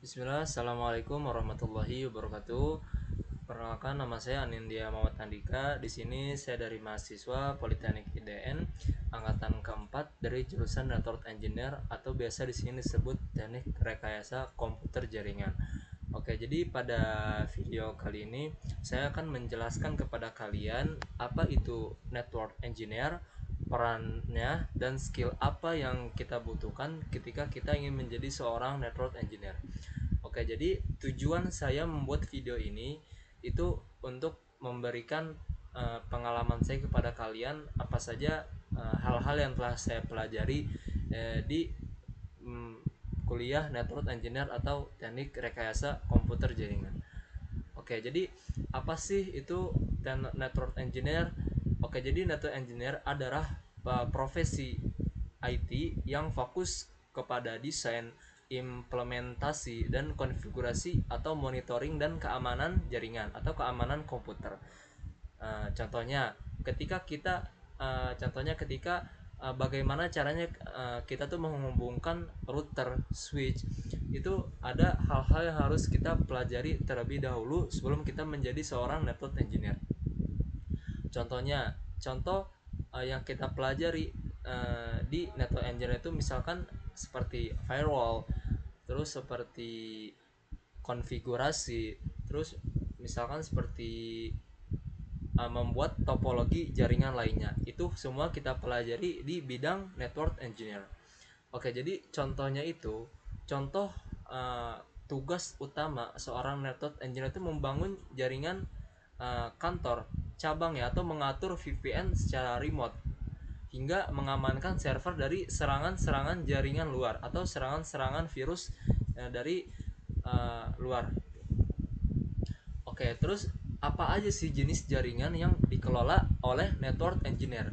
Bismillah, Assalamualaikum warahmatullahi wabarakatuh. Perkenalkan, nama saya Anindya Muhammad Andika. Di sini saya dari mahasiswa Politeknik IDN angkatan keempat dari jurusan Network Engineer atau biasa di sini disebut Teknik Rekayasa Komputer Jaringan. Oke, jadi pada video kali ini saya akan menjelaskan kepada kalian apa itu Network Engineer, perannya, dan skill apa yang kita butuhkan ketika kita ingin menjadi seorang Network Engineer. Oke, jadi tujuan saya membuat video ini itu untuk memberikan pengalaman saya kepada kalian apa saja hal-hal yang telah saya pelajari di mm, kuliah Network Engineer atau Teknik Rekayasa Komputer Jaringan. Oke, jadi apa sih itu Network Engineer? Oke, jadi Network Engineer adalah profesi IT yang fokus kepada desain, implementasi, dan konfigurasi atau monitoring dan keamanan jaringan atau keamanan komputer. Contohnya ketika kita contohnya ketika bagaimana caranya kita tuh menghubungkan router switch, itu ada hal-hal yang harus kita pelajari terlebih dahulu sebelum kita menjadi seorang network engineer. Contoh yang kita pelajari di network engineer itu misalkan seperti firewall, terus seperti konfigurasi, terus misalkan seperti membuat topologi jaringan lainnya. Itu semua kita pelajari di bidang network engineer. Oke, jadi contohnya itu, contoh uh, tugas utama seorang network engineer itu membangun jaringan kantor, cabang ya, atau mengatur VPN secara remote hingga mengamankan server dari serangan-serangan jaringan luar atau serangan-serangan virus dari luar. Oke, terus apa aja sih jenis jaringan yang dikelola oleh network engineer?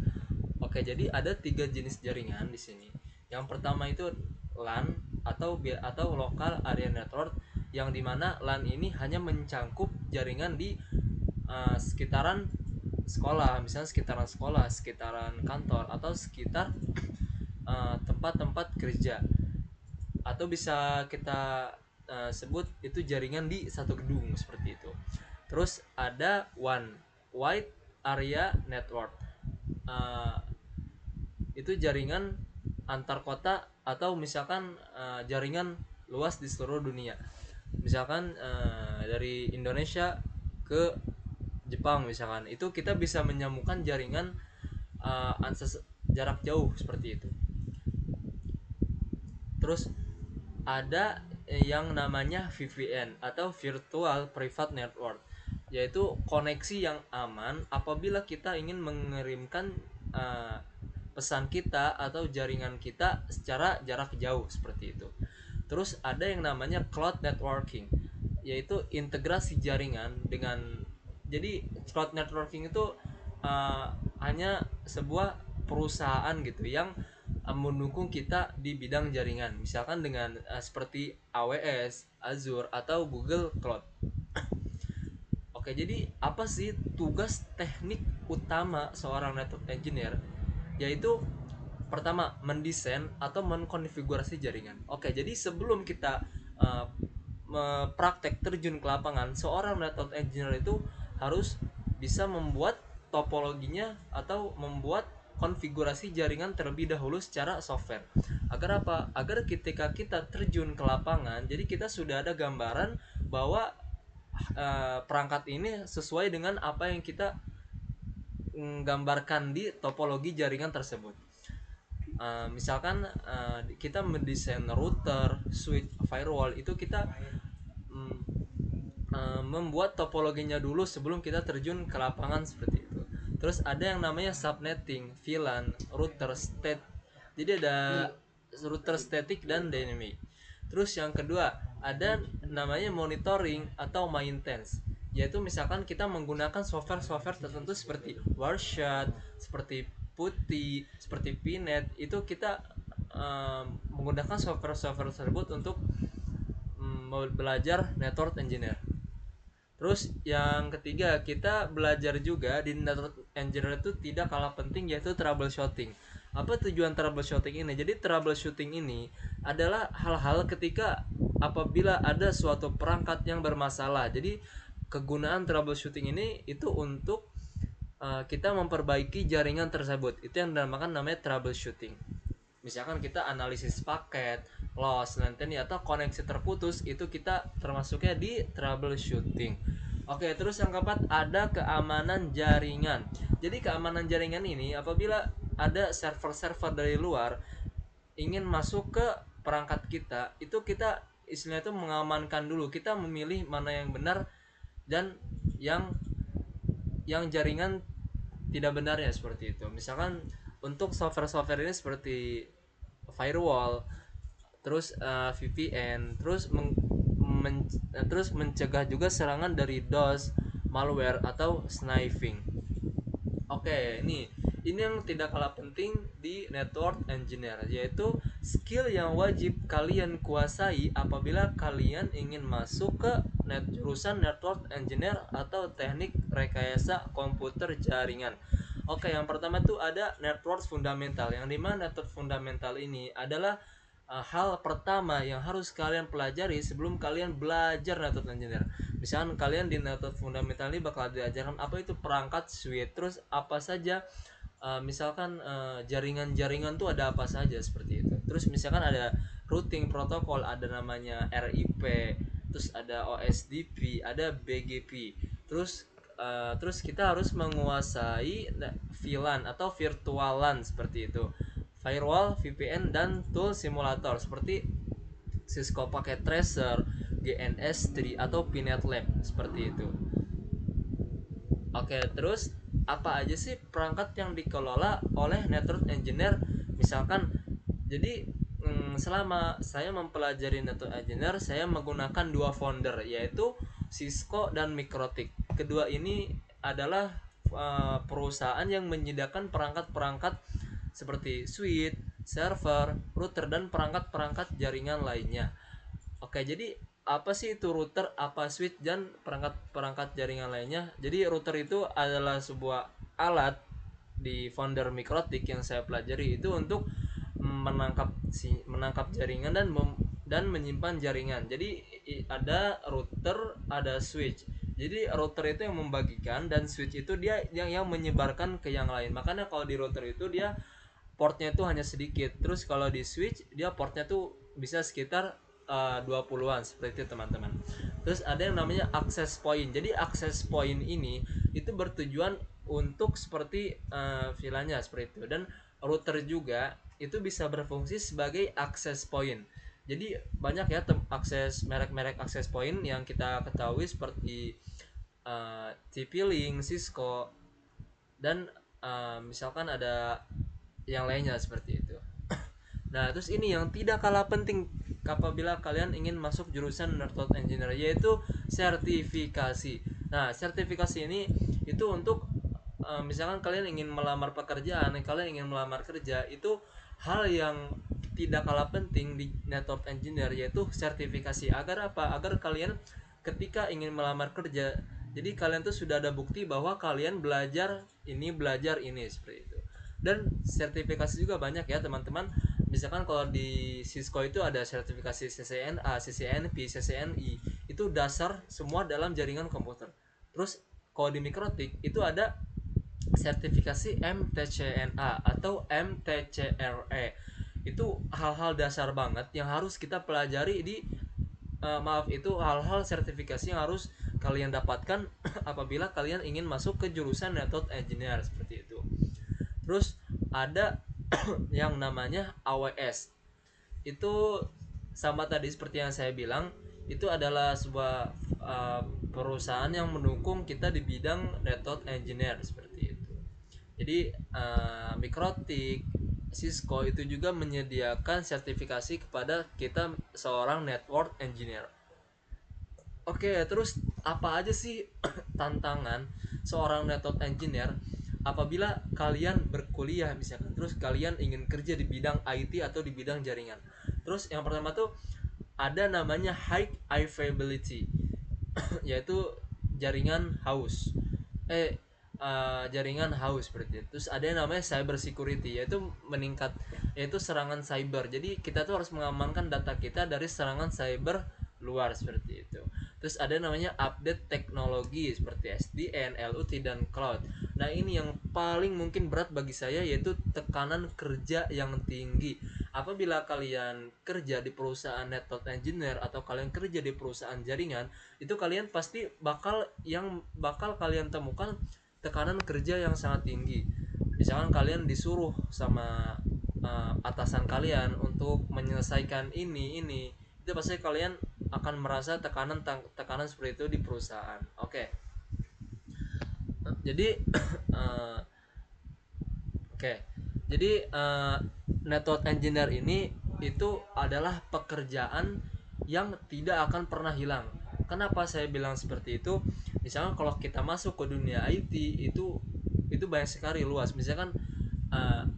Oke, jadi ada tiga jenis jaringan di sini. Yang pertama itu LAN atau local area network, yang dimana LAN ini hanya mencangkup jaringan di sekitaran sekolah, misalnya sekitaran sekolah, sekitaran kantor, atau sekitar tempat-tempat kerja, atau bisa kita sebut itu jaringan di satu gedung seperti itu. Terus ada one wide area network. Uh, itu jaringan antar kota atau misalkan jaringan luas di seluruh dunia. Misalkan dari Indonesia ke Jepang misalkan, itu kita bisa menyambungkan jaringan jarak jauh seperti itu. Terus ada yang namanya VPN atau Virtual Private Network, yaitu koneksi yang aman apabila kita ingin mengirimkan uh, pesan kita atau jaringan kita secara jarak jauh seperti itu. Terus ada yang namanya cloud networking, yaitu integrasi jaringan dengan, jadi cloud networking itu uh, hanya sebuah perusahaan gitu yang mendukung kita di bidang jaringan, misalkan dengan seperti AWS, Azure, atau Google Cloud. Oke, jadi apa sih tugas teknik utama seorang network engineer? Yaitu pertama, mendesain atau mengkonfigurasi jaringan. Oke, jadi sebelum kita uh, praktek terjun ke lapangan, seorang network engineer itu harus bisa membuat topologinya atau membuat konfigurasi jaringan terlebih dahulu secara software. Agar apa? Agar ketika kita terjun ke lapangan, jadi kita sudah ada gambaran bahwa perangkat ini sesuai dengan apa yang kita gambarkan di topologi jaringan tersebut. Misalkan kita mendesain router, switch, firewall, itu kita mm, membuat topologinya dulu sebelum kita terjun ke lapangan seperti itu. Terus ada yang namanya subnetting, VLAN, router state. Jadi ada router static dan dynamic. Terus yang kedua ada namanya monitoring atau maintenance, yaitu misalkan kita menggunakan software-software tertentu seperti Wireshark, seperti Putty, seperti Pnet, itu kita menggunakan software-software tersebut untuk belajar network engineer. Terus yang ketiga, kita belajar juga di network engineer itu tidak kalah penting, yaitu troubleshooting. Apa tujuan troubleshooting ini? Jadi troubleshooting ini adalah hal-hal ketika apabila ada suatu perangkat yang bermasalah. Jadi kegunaan troubleshooting ini itu untuk kita memperbaiki jaringan tersebut. Itu yang dinamakan namanya troubleshooting. Misalkan kita analisis paket, loss, latency atau koneksi terputus, itu kita termasuknya di troubleshooting. Oke, terus yang keempat ada keamanan jaringan. Jadi keamanan jaringan ini apabila ada server-server dari luar ingin masuk ke perangkat kita, itu kita istilahnya itu mengamankan dulu. Kita memilih mana yang benar dan yang jaringan tidak benarnya, seperti itu. Misalkan untuk software-software ini seperti firewall, terus VPN, terus mencegah juga serangan dari DOS, malware atau sniping. Oke, ini yang tidak kalah penting di network engineer, yaitu skill yang wajib kalian kuasai apabila kalian ingin masuk ke jurusan network engineer atau teknik rekayasa komputer jaringan. Oke, yang pertama tuh ada network fundamental, yang dimana network fundamental ini adalah hal pertama yang harus kalian pelajari sebelum kalian belajar network engineer. Misalkan kalian di network fundamental ini bakal diajarkan apa itu perangkat switch, terus apa saja misalkan jaringan-jaringan tuh ada apa saja, seperti itu. Terus misalkan ada routing protokol, ada namanya RIP, terus ada OSDP, ada BGP. Terus kita harus menguasai VLAN atau virtual LAN, seperti itu, firewall, VPN, dan tool simulator seperti Cisco Packet Tracer, GNS3 atau Pinet Lab, seperti itu. Oke, terus apa aja sih perangkat yang dikelola oleh network engineer? Misalkan, jadi selama saya mempelajari network engineer, saya menggunakan dua founder, yaitu Cisco dan Mikrotik. Kedua ini adalah perusahaan yang menyediakan perangkat-perangkat seperti switch, server, router, dan perangkat-perangkat jaringan lainnya. Oke, jadi apa sih itu router, apa switch, dan perangkat-perangkat jaringan lainnya? Jadi router itu adalah sebuah alat di founder Mikrotik yang saya pelajari itu untuk menangkap jaringan dan menyimpan jaringan. Jadi ada router, ada switch. Jadi router itu yang membagikan dan switch itu dia yang menyebarkan ke yang lain. Makanya kalau di router itu dia portnya itu hanya sedikit. Terus kalau di switch dia portnya tuh bisa sekitar 20-an, seperti itu teman-teman. Terus ada yang namanya access point. Jadi access point ini itu bertujuan untuk seperti VLAN-nya, seperti itu. Dan router juga itu bisa berfungsi sebagai access point. Jadi banyak ya akses merek-merek access point yang kita ketahui seperti TP-Link, Cisco, dan misalkan ada yang lainnya, seperti itu. Nah, terus ini yang tidak kalah penting apabila kalian ingin masuk jurusan network engineer, yaitu sertifikasi. Nah, sertifikasi ini itu untuk misalkan kalian ingin melamar pekerjaan, kalian ingin melamar kerja, itu hal yang tidak kalah penting di network engineer, yaitu sertifikasi. Agar apa? Agar kalian ketika ingin melamar kerja, jadi kalian tuh sudah ada bukti bahwa kalian belajar ini, seperti itu. Dan sertifikasi juga banyak ya teman-teman. Misalkan kalau di Cisco itu ada sertifikasi CCNA, CCNP, CCNI, itu dasar semua dalam jaringan komputer. Terus kalau di Mikrotik itu ada sertifikasi MTCNA atau MTCRE. Itu hal-hal dasar banget yang harus kita pelajari di itu hal-hal sertifikasi yang harus kalian dapatkan apabila kalian ingin masuk ke jurusan network engineer, seperti itu. Terus ada yang namanya AWS. Itu sama tadi seperti yang saya bilang, itu adalah sebuah perusahaan yang mendukung kita di bidang network engineer, seperti itu. Jadi Mikrotik, Cisco itu juga menyediakan sertifikasi kepada kita seorang network engineer. Oke, terus apa aja sih tantangan seorang network engineer apabila kalian berkuliah misalkan, terus kalian ingin kerja di bidang IT atau di bidang jaringan? Terus yang pertama tuh ada namanya high availability, yaitu jaringan haus. Jaringan haus, seperti itu. Terus ada yang namanya cyber security, yaitu serangan cyber. Jadi kita tuh harus mengamankan data kita dari serangan cyber luar seperti itu. Terus ada namanya update teknologi seperti SDN, LUT dan cloud. Nah, ini yang paling mungkin berat bagi saya, yaitu tekanan kerja yang tinggi. Apabila kalian kerja di perusahaan network engineer atau kalian kerja di perusahaan jaringan, itu kalian pasti bakal kalian temukan tekanan kerja yang sangat tinggi. Misalkan kalian disuruh sama atasan kalian untuk menyelesaikan ini, itu pasti kalian akan merasa tekanan seperti itu di perusahaan. Oke. Jadi uh, oke. Jadi network engineer ini itu adalah pekerjaan yang tidak akan pernah hilang. Kenapa saya bilang seperti itu? Misalnya kalau kita masuk ke dunia IT, itu banyak sekali luas. Misalkan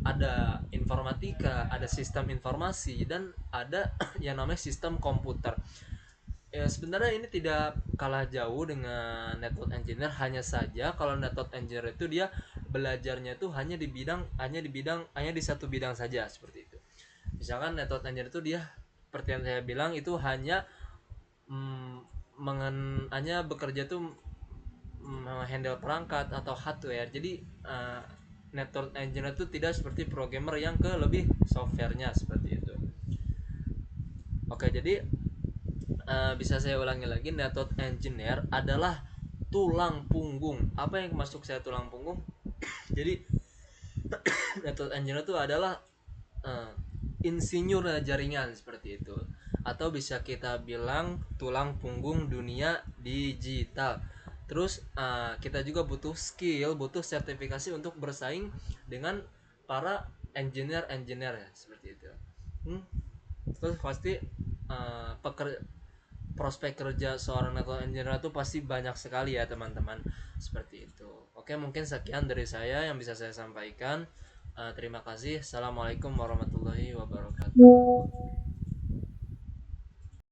ada informatika, ada sistem informasi, dan ada yang namanya sistem komputer. Ya, sebenarnya ini tidak kalah jauh dengan network engineer, hanya saja kalau network engineer itu dia belajarnya itu hanya di satu bidang saja seperti itu. Misalkan network engineer itu dia seperti yang saya bilang itu mm, hanya bekerja tuh handle perangkat atau hardware. Jadi network engineer itu tidak seperti programmer yang ke lebih softwarenya seperti itu. Oke, jadi bisa saya ulangi lagi, network engineer adalah tulang punggung. Apa yang masuk saya tulang punggung? Jadi network engineer itu adalah uh, insinyur jaringan seperti itu, atau bisa kita bilang tulang punggung dunia digital. Terus kita juga butuh skill, butuh sertifikasi untuk bersaing dengan para engineer ya seperti itu. Terus pasti uh, peker, prospek kerja seorang network engineer itu pasti banyak sekali ya teman-teman, seperti itu. Oke, mungkin sekian dari saya yang bisa saya sampaikan. Terima kasih. Assalamualaikum warahmatullahi wabarakatuh.